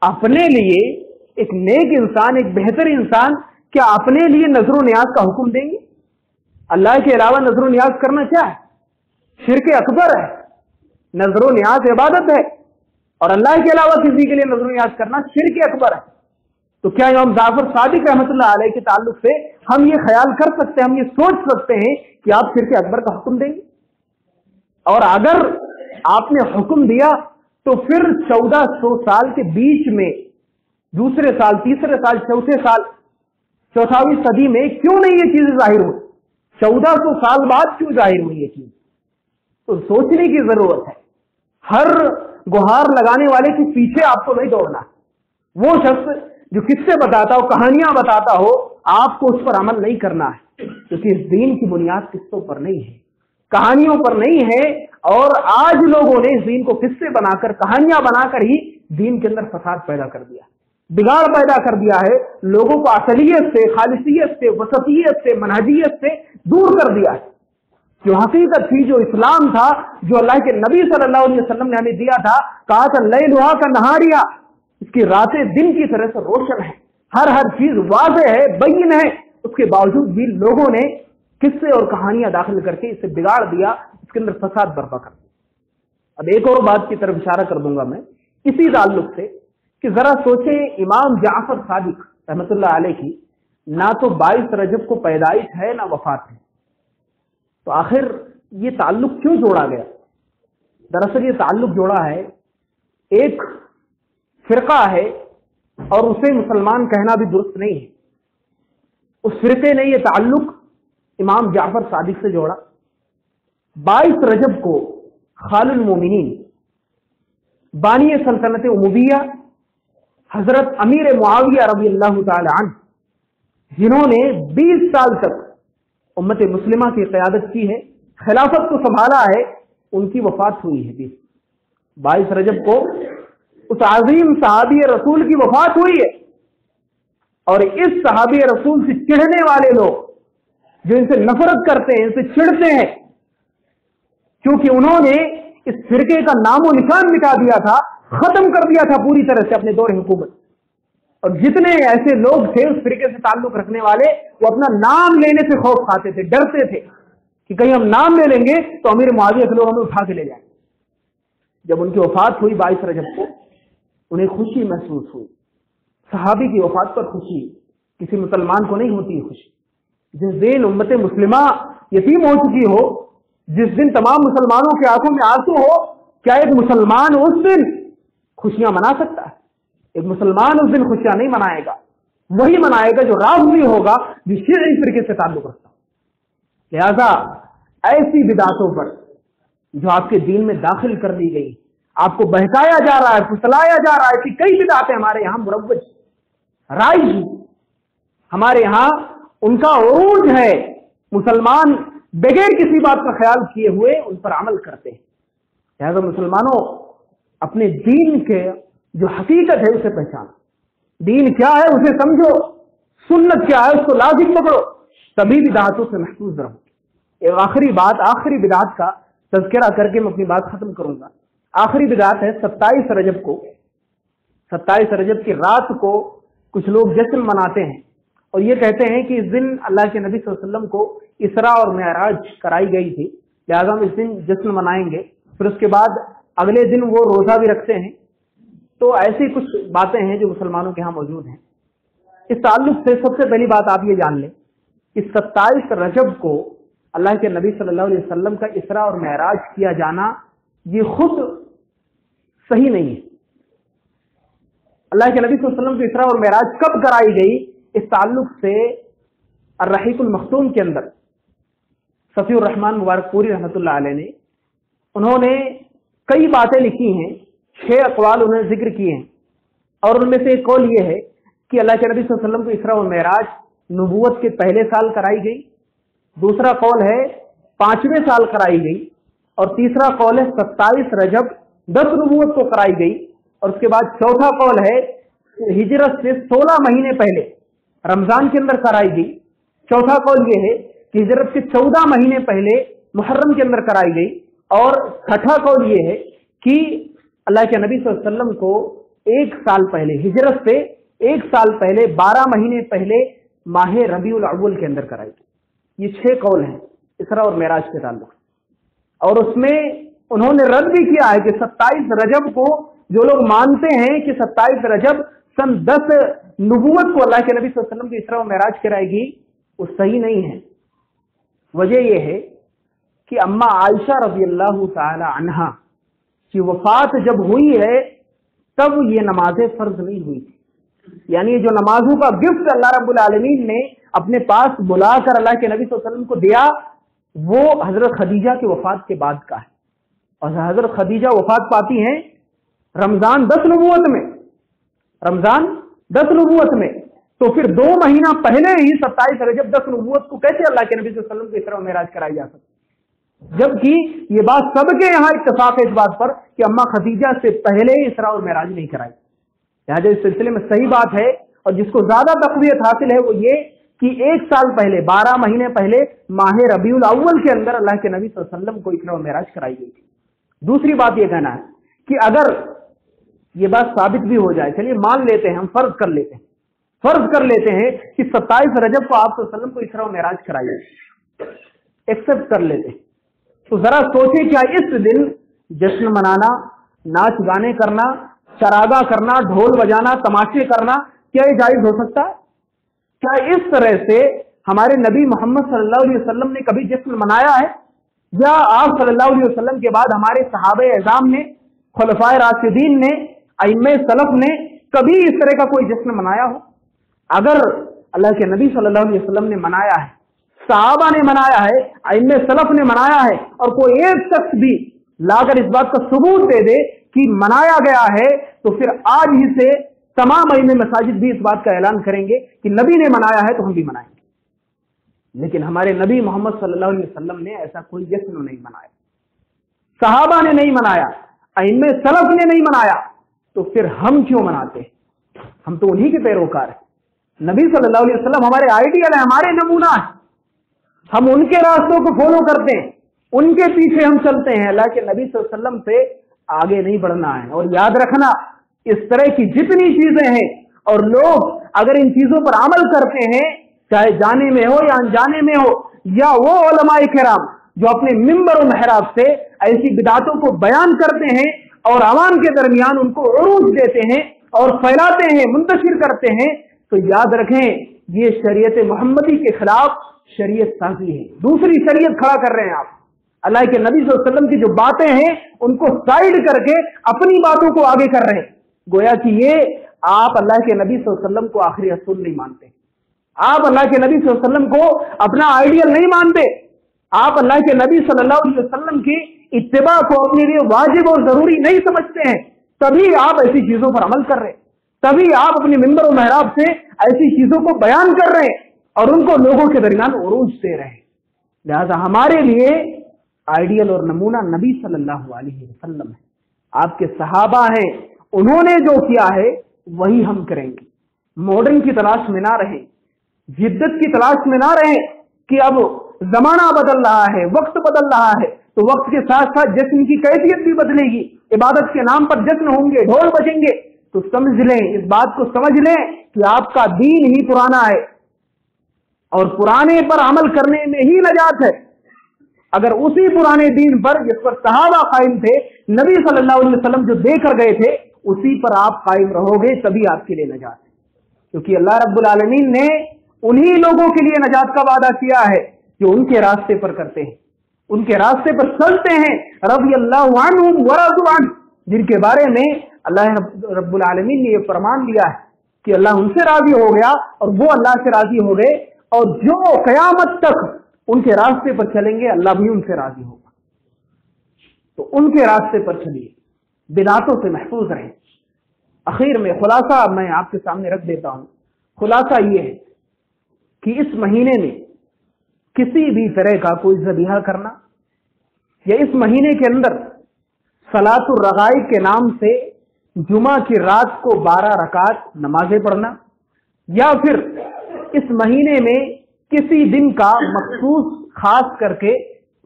اپنے لیے ایک نیک انسان، ایک بہتر انسان، کیا اپنے لیے نظر و نیاز کا حکم دیں گے؟ اللہ کے علاوہ نظر و نیاز کرنا کیا ہے؟ شرک اکبر ہے۔ نظر و نیاز عبادت ہے، اور اللہ کے علاوہ کسی کے لیے نظر و نیاز کرنا شرک اکبر ہے۔ تو کیا امام جعفر صادق رحمت اللہ علیہ کے تعلق سے ہم یہ خیال کر سکتے ہیں، ہم یہ سوچ سکتے ہیں کہ آپ شرک اکبر کا حکم دیں گے؟ اور اگر آپ نے حکم دیا تو پھر 1400 سال کے بیچ میں، دوسرے سال، تیسرے سال، چوتھے سال، 4ویں صدی میں کیوں نہیں یہ چیزیں ظاہر ہوئی؟ 1400 سال بعد کیوں ظاہر ہوئی یہ چیز؟ تو سوچنے کی ضرورت ہے۔ ہر گہار لگانے والے کے پیچھے آپ کو نہیں دوڑنا۔ وہ شخص جو قصے بتاتا ہو، کہانیاں بتاتا ہو، آپ کو اس پر عمل نہیں کرنا ہے، کیونکہ اس دین کی بنیاد قصوں پر نہیں ہے، کہانیوں پر نہیں ہے۔ اور آج لوگوں نے اس دین کو قصے بنا کر، کہانیاں بنا کر ہی دین کے اندر فساد پیدا کر دیا، بگاڑ پیدا کر دیا ہے، لوگوں کو اصلیت سے، خالصیت سے، وسطیت سے، منہجیت سے دور کر دیا ہے۔ جو حقیقت تھی، جو اسلام تھا، جو اللہ کے نبی صلی اللہ علیہ وسلم نے ہمیں دیا تھا، کہا تھا لیلھا کنہاریہ، اس کی راتیں دن کی طرح سے روشن ہے، ہر چیز واضح ہے، بین ہے، اس کے باوجود بھی لوگوں نے قصے اور کہانیاں داخل کر کے اسے بگاڑ دیا، اس کے اندر فساد برپا کر دیا۔ اب ایک اور بات کی طرف اشارہ کر دوں گا میں اسی تعلق سے، کہ ذرا سوچیں امام جعفر صادق رحمت اللہ علیہ کی نہ تو 22 رجب کو پیدائش ہے، نہ وفات ہے، تو آخر یہ تعلق کیوں جوڑا گیا؟ دراصل یہ تعلق جوڑا ہے، ایک فرقہ ہے اور اسے مسلمان کہنا بھی درست نہیں ہے، اس فرقے نے یہ تعلق امام جعفر صادق سے جوڑا۔ 22 رجب کو خال المومنین، بانی سلطنت امویہ، حضرت امیر معاویہ رضی اللہ تعالی عنہ، جنہوں نے 20 سال تک امت مسلمہ کی قیادت کی ہے، خلافت کو سنبھالا ہے، ان کی وفات ہوئی ہے۔ 22 رجب کو اس عظیم صحابی رسول کی وفات ہوئی ہے، اور اس صحابی رسول سے چڑھنے والے لوگ جو ان سے نفرت کرتے ہیں، ان سے چڑھتے ہیں، کیونکہ انہوں نے اس فرقے کا نام و نشان مٹا دیا تھا، ختم کر دیا تھا پوری طرح سے اپنے دور حکومت۔ اور جتنے ایسے لوگ تھے اس فرقے سے تعلق رکھنے والے، وہ اپنا نام لینے سے خوف کھاتے تھے، ڈرتے تھے کہ کہیں ہم نام لے لیں گے تو امیر معاویہ کے لوگ ہمیں اٹھا کے لے جائیں۔ جب ان کی وفات ہوئی 22 رجب کو، انہیں خوشی محسوس ہوئی، صحابی کی وفات پر خوشی، کسی مسلمان کو نہیں ہوتی خوشی۔ جس دن امت مسلمہ یتیم ہو چکی ہو، جس دن تمام مسلمانوں کے آنکھوں میں آنسو ہو، کیا ایک مسلمان اس دن خوشیاں منا سکتا ہے؟ ایک مسلمان اس دن خوشیاں نہیں منائے گا، وہی منائے گا جو راہوی ہوگا، جو شیعی فرقے سے تعلق رکھتا ہو۔ لہذا ایسی بدعتوں پر جو آپ کے دین میں داخل کر دی گئی، آپ کو بہکایا جا رہا ہے، پھسلایا جا رہا ہے، کہ کئی بدعتیں ہمارے یہاں مروج رائج، ہمارے یہاں ان کا عروج ہے، مسلمان بغیر کسی بات کا خیال کیے ہوئے ان پر عمل کرتے ہیں۔ لہذا مسلمانوں، اپنے دین کے جو حقیقت ہے اسے پہچانو، دین کیا ہے اسے سمجھو، سنت کیا ہے اس کو لازم پکڑو، تبھی بدعتوں سے محفوظ رہو۔ ایک آخری بات، آخری بدعت کا تذکرہ کر کے میں اپنی بات ختم کروں گا۔ آخری بدعت ہے 27 رجب کو، 27 رجب کی رات کو کچھ لوگ جشن مناتے ہیں، اور یہ کہتے ہیں کہ اس دن اللہ کے نبی صلی اللہ علیہ وسلم کو اسراء اور معراج کرائی گئی تھی، لہذا ہم اس دن جشن منائیں گے، پھر اس کے بعد اگلے دن وہ روزہ بھی رکھتے ہیں۔ تو ایسی کچھ باتیں ہیں جو مسلمانوں کے ہاں موجود ہیں۔ اس تعلق سے سب سے پہلی بات آپ یہ جان لیں کہ 27 رجب کو اللہ کے نبی صلی اللہ علیہ وسلم کا اسراء اور معراج کیا جانا یہ خود صحیح نہیں ہے۔ اللہ کے نبی صلی اللہ علیہ وسلم کی اسراء اور معراج کب کرائی گئی، اس تعلق سے الرحیق المختوم کے اندر صفی الرحمان مبارک پوری رحمۃ اللہ علیہ نے، انہوں نے کئی باتیں لکھی ہیں، 6 اقوال انہوں نے ذکر کیے ہیں، اور उनमें से एक कौल ये है कि अल्लाह के नबी सल्लल्लाहु अलैहि वसल्लम को इसरा और मेराज नबूवत के पहले साल कराई गई, दूसरा कौल है 5वें साल कराई गई, और तीसरा कौल है 27 रजब 10 नबूवत को कराई गई, और उसके बाद चौथा कौल है हिजरत से 16 महीने पहले रमजान के अंदर कराई गई। चौथा कौल ये है कि हिजरत के 14 महीने पहले मुहर्रम के अंदर कराई गई, और छठा कौल ये है कि अल्लाह के नबी सल्लल्लाहु अलैहि वसल्लम को 1 साल पहले, हिजरत से 1 साल पहले 12 महीने पहले माह रबीउल अव्वल के अंदर कराई गई। ये 6 कौल हैं इसरा और मेराज के ताल्लुक, और उसमें उन्होंने रद्द भी किया है कि 27 रजब को जो लोग मानते हैं कि 27 रजब सन 10 नबूवत को अल्लाह के नबी सल्लल्लाहु अलैहि वसल्लम की इसरा और मेराज कराएगी, वो सही नहीं है। वजह यह है कि अम्मा आयशा रज़ी अल्लाह ताला अन्हा की वफात जब हुई है तब ये नमाजें फर्ज नहीं हुई थी। यानी जो नमाजों का गिफ्ट अल्लाह रब्बुल आलमीन ने अपने पास बुलाकर अल्लाह के नबी सल्लल्लाहु अलैहि वसल्लम को दिया, वो हजरत खदीजा की वफात के बाद का है। और हजरत खदीजा वफात पाती हैं रमजान 10 नबूवत में, रमजान 10 नबूवत में, तो फिर 2 महीना पहले ही 27 रजब 10 नबूवत को कैसे अल्लाह के नबी सल्लल्लाहु अलैहि वसल्लम को इसरा और मेराज कराई जा सकती, जबकि ये बात सबके यहाँ इत्तेफाक है इस बात पर कि अम्मा खदीजा से पहले इसरा और मेराज नहीं कराई। लिहाजा इस सिलसिले में सही बात है, और जिसको ज्यादा तक़वियत हासिल है वो ये कि 1 साल पहले 12 महीने पहले माह रबीउल अव्वल के अंदर अल्लाह के नबी सल्लल्लाहु अलैहि वसल्लम को इसरा और मेराज कराई गई थी। दूसरी बात ये कहना है कि अगर ये बात साबित भी हो जाए, चलिए मान लेते हैं, हम फर्ज कर लेते हैं कि 27 रजब को आप सल्लल्लाहु अलैहि वसल्लम को इसरा और मेराज कराई गई, एक्सेप्ट कर लेते हैं, तो जरा सोचे क्या इस दिन जश्न मनाना, नाच गाने करना, चरागा करना, ढोल बजाना, तमाशे करना, क्या ये जायज हो सकता है? क्या इस तरह से हमारे नबी मोहम्मद सल्लल्लाहु अलैहि वसल्लम ने कभी जश्न मनाया है? या आप सल्लल्लाहु अलैहि वसल्लम के बाद हमारे सहाबे एज़ाम ने, खुलफाए राशिदीन ने, अइम्मे सलफ ने कभी इस तरह का कोई जश्न मनाया हो? अगर अल्लाह के नबी सल्लल्लाहु अलैहि वसल्लम ने मनाया है, सहाबा ने मनाया है, अइम्मे सलफ ने मनाया है, और कोई एक शख्स भी लाकर इस बात का सबूत दे दे कि मनाया गया है, तो फिर आज ही से तमाम अइम्मे मसाजिद भी इस बात का ऐलान करेंगे कि नबी ने मनाया है तो हम भी मनाएंगे। लेकिन हमारे नबी मोहम्मद सल्लल्लाहु अलैहि वसल्लम ने ऐसा कोई जश्न नहीं मनाया, सहाबा ने नहीं मनाया, अइम्मे सलफ ने नहीं मनाया, तो फिर हम क्यों मनाते हैं? हम तो उन्हीं के पैरोकार हैं। नबी सल्लल्लाहु अलैहि वसल्लम हमारे आइडियल है, हमारे नमूना है, हम उनके रास्तों को फॉलो करते हैं, उनके पीछे हम चलते हैं। अल्लाह के नबी सल्लल्लाहु अलैहि वसल्लम से आगे नहीं बढ़ना है। और याद रखना, इस तरह की जितनी चीजें हैं और लोग अगर इन चीजों पर अमल करते हैं, चाहे जाने में हो या अनजाने में हो, या वो उलमाए किराम जो अपने मिंबर और महराब से ऐसी बिदातों को बयान करते हैं और आवाम के दरमियान उनको उरूज देते हैं और फैलाते हैं, मुंतशिर करते हैं, तो याद रखें ये शरीयत मोहम्मदी के खिलाफ शरीयत साजी है। दूसरी शरीयत खड़ा कर रहे हैं आप। अल्लाह के नबी सल्लल्लाहु अलैहि वसल्लम की जो बातें हैं उनको साइड करके अपनी बातों को आगे कर रहे हैं, गोया कि ये आप अल्लाह के नबी सल्लल्लाहु अलैहि वसल्लम को आखिरी रसूल नहीं मानते, आप अल्लाह के नबी सल्लल्लाहु अलैहि वसल्लम को अपना आइडियल नहीं मानते, आप अल्लाह के नबी सल्लल्लाहु अलैहि वसल्लम की इत्तिबा को अपने लिए वाजिब और जरूरी नहीं समझते हैं, तभी आप ऐसी चीजों पर अमल कर रहे हैं, तभी आप अपने मिंबर और महराब से ऐसी चीजों को बयान कर रहे हैं और उनको लोगों के दरमियान उरूज दे रहे हैं। लिहाजा हमारे लिए आइडियल और नमूना नबी सल्लल्लाहु अलैहि वसल्लम है, आपके सहाबा हैं, उन्होंने जो किया है वही हम करेंगे। मॉडर्न की तलाश में ना रहें, जिद्दत की तलाश में ना रहें कि अब जमाना बदल रहा है, वक्त बदल रहा है, तो वक्त के साथ साथ जश्न की कैफियत भी बदलेगी, इबादत के नाम पर जश्न होंगे, ढोल बजेंगे, तो समझ लें, इस बात को समझ लें कि आपका दीन ही पुराना है और पुराने पर अमल करने में ही नजात है। अगर उसी पुराने दीन पर जिस पर सहाबा कायम थे, नबी सल्लल्लाहु अलैहि वसल्लम जो देकर गए थे, उसी पर आप कायम रहोगे, तभी आपके लिए नजात है। क्योंकि अल्लाह रब्बुल आलमीन ने उन्हीं लोगों के लिए नजात का वादा किया है जो उनके रास्ते पर करते हैं, उनके रास्ते पर चलते हैं, रज़ियल्लाहु अन्हुम व रज़ू अन्हु, जिनके बारे में अल्लाह रब्बुल आलमीन ने यह फरमान दिया है कि अल्लाह उनसे राजी हो गया और वो अल्लाह से राजी हो गए, और जो कयामत तक उनके रास्ते पर चलेंगे अल्लाह भी उनसे राजी होगा। तो उनके रास्ते पर चलिए, बिदातों से महफूज रहें, اخیر میں خلاصہ میں آپ کے سامنے رکھ دیتا ہوں. خلاصہ یہ ہے کہ اس مہینے میں کسی بھی طرح کا کوئی ذبیحہ کرنا یا اس مہینے کے اندر صلاۃ الرغائب کے نام سے جمعہ کی رات کو 12 رکعت نمازیں پڑھنا، یا پھر اس مہینے میں کسی دن کا مخصوص خاص کر کے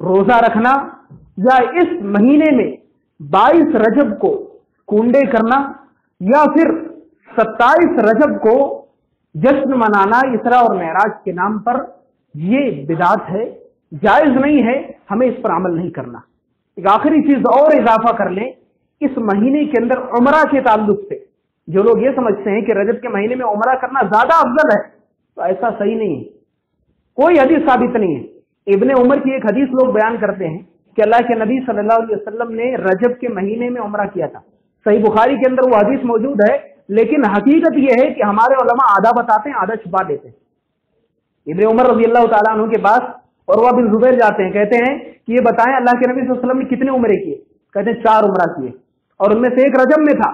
روزہ رکھنا، یا اس مہینے میں 22 رجب کو کنڈے کرنا، یا پھر 27 رجب کو جشن منانا اسرا اور معراج کے نام پر، یہ بدعت ہے، جائز نہیں ہے، ہمیں اس پر عمل نہیں کرنا. ایک آخری چیز اور اضافہ کر لیں، اس مہینے کے اندر عمرہ کے تعلق سے جو لوگ یہ سمجھتے ہیں کہ رجب کے مہینے میں عمرہ کرنا زیادہ افضل ہے، تو ایسا صحیح نہیں ہے، کوئی حدیث ثابت نہیں ہے. ابن عمر کی ایک حدیث لوگ بیان کرتے ہیں کہ اللہ کے نبی صلی اللہ علیہ وسلم نے رجب کے مہینے میں عمرہ کیا تھا. صحیح بخاری کے اندر وہ حدیث موجود ہے، لیکن حقیقت یہ ہے کہ ہمارے علماء آدھا بتاتے ہیں آدھا چھپا دیتے ہیں. ابن عمر رضی اللہ تعالیٰ عنہ کے پاس عروہ بن زبیر جاتے ہیں، کہتے ہیں کہ یہ بتائیں اللہ کے نبی صلی اللہ علیہ وسلم نے کتنے عمرے کیے؟ کہتے ہیں 4 عمرہ کیے، اور ان میں سے ایک رجب میں تھا.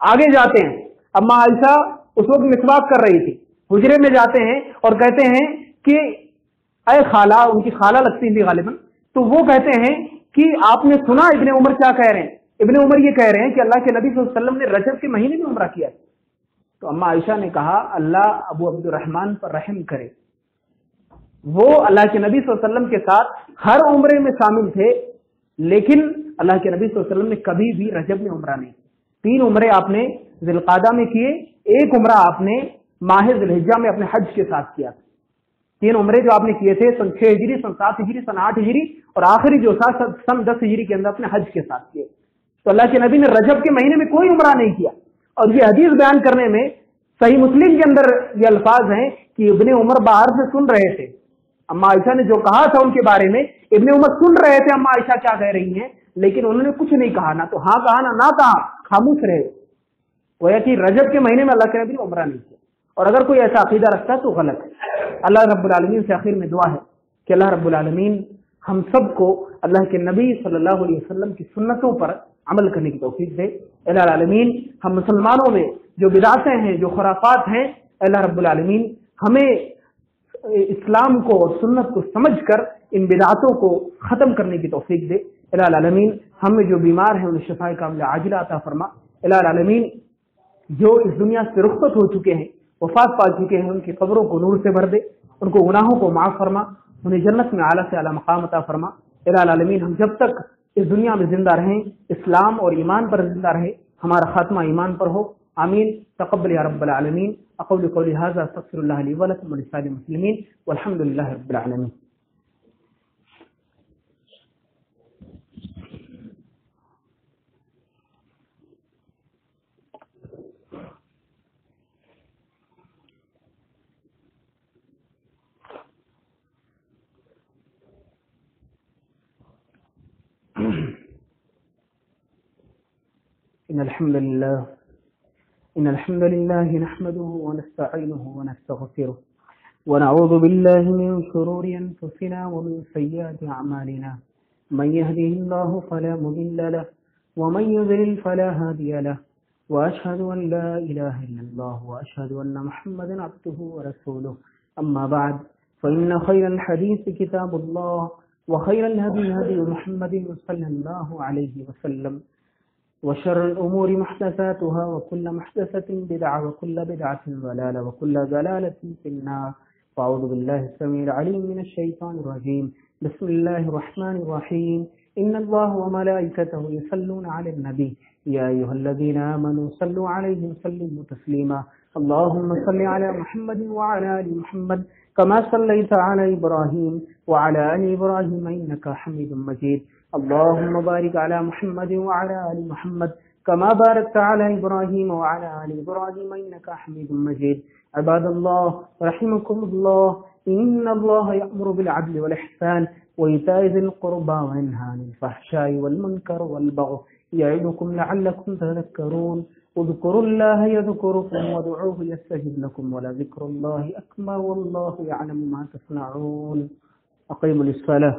آگے جاتے ہیں، اما عائشہ اس وقت مسواک کر رہی تھی، حجرے میں جاتے ہیں اور کہتے ہیں کہ اے خالہ، ان کی خالہ لگتی تھی غالباً، تو وہ کہتے ہیں کہ آپ نے سنا ابن عمر کیا کہہ رہے ہیں؟ ابن عمر یہ کہہ رہے ہیں کہ اللہ کے نبی صلی اللہ علیہ وسلم نے رجب کے مہینے میں عمرہ کیا. تو اما عائشہ نے کہا اللہ ابو عبد الرحمن پر رحم کرے، وہ اللہ کے نبی صلی اللہ علیہ وسلم کے ساتھ ہر عمرے میں شامل تھے، لیکن اللہ کے نبی صلی اللہ علیہ وسلم نے کبھی بھی رجب میں عمرہ نہیں. 3 عمرے آپ نے ذی القعدہ میں کیے، 1 عمرہ آپ نے ماہ ذی الحجہ میں اپنے حج کے ساتھ کیا. 3 عمرے جو آپ نے کیے تھے سن 6 ہجری، سن 7 ہجری، سن 8 ہجری، اور آخری جو تھا سن 10 ہجری کے اندر اپنے حج کے ساتھ کیے. تو اللہ کے نبی نے رجب کے مہینے میں کوئی عمرہ نہیں کیا. اور یہ حدیث بیان کرنے میں صحیح مسلم کے اندر یہ الفاظ ہیں کہ ابن عمر باہر سے سن رہے تھے، اما عائشہ نے جو کہا تھا ان کے بارے میں، ابن عمر سن رہے تھے اما عائشہ کیا کہہ رہی ہیں، لیکن انہوں نے کچھ نہیں کہا، نہ تو ہاں کہا نہ کہا، خاموش رہے. گویا کہ رجب کے مہینے میں اللہ کے نبی نے عمرہ نہیں کیا. اور اگر کوئی ایسا عقیدہ رکھتا ہے تو غلط ہے. اللہ رب العالمین سے آخر میں دعا ہے کہ اللہ رب العالمین ہم سب کو اللہ کے نبی صلی اللہ علیہ وسلم کی سنتوں پر عمل کرنے کی توفیق دے. اللہ العالمین ہم مسلمانوں میں جو بدعتیں ہیں، جو خرافات ہیں، اللہ رب العالمین ہمیں اسلام کو اور سنت کو سمجھ کر ان بدعتوں کو ختم کرنے کی توفیق دے. اللہ العالمین ہم میں جو بیمار ہیں انہیں شفاء کاملہ عاجلہ عطا فرما. اللہ العالمین جو اس دنیا سے رخصت ہو چکے ہیں، وفات پا چکے ہیں، ان کی قبروں کو نور سے بھر دے، ان کو گناہوں کو معاف فرما، انہیں جنت میں اعلیٰ سے اعلیٰ مقام عطا فرما. الہ العالمین ہم جب تک اس دنیا میں زندہ رہیں، اسلام اور ایمان پر زندہ رہے، ہمارا خاتمہ ایمان پر ہو. آمین. تقبل یا رب العالمین. اقول قولی ھذا استغفر اللہ لی ولکم ولسائر المسلمین والحمد للہ رب العالمین. إن الحمد لله نحمده ونستعينه ونستغفره ونعوذ بالله من شرور أنفسنا ومن سيئات أعمالنا. من يهده الله فلا مضل له ومن يضلل فلا هادي له، وأشهد أن لا إله إلا الله وأشهد أن محمدا عبده ورسوله. أما بعد، فإن خير الحديث كتاب الله، وخير الهدي هدي محمد صلى الله عليه وسلم، وشر الأمور محدثاتها، وكل محدثة بدعة، وكل بدعة ضلالة، وكل ضلالة في النار. فأعوذ بالله السميع العليم من الشيطان الرجيم. بسم الله الرحمن الرحيم. إن الله وملائكته يصلون على النبي يا أيها الذين آمنوا صلوا عليه وسلموا تسليما. اللهم صل على محمد وعلى آل محمد كما صليت على إبراهيم وعلى آل إبراهيم إنك حميد مجيد. اللهم بارك على محمد وعلى آل محمد كما باركت على إبراهيم وعلى آل إبراهيم إنك حميد مجيد. عباد الله رحمكم الله، إن الله يأمر بالعدل والإحسان وإيتاء ذي القربى وينهى عن الفحشاء والمنكر والبغي يعظكم لعلكم تذكرون. اذكروا الله يذكركم وادعوه يستجب لكم ولذكر الله أكبر والله يعلم ما تصنعون. أقيموا الصلاة.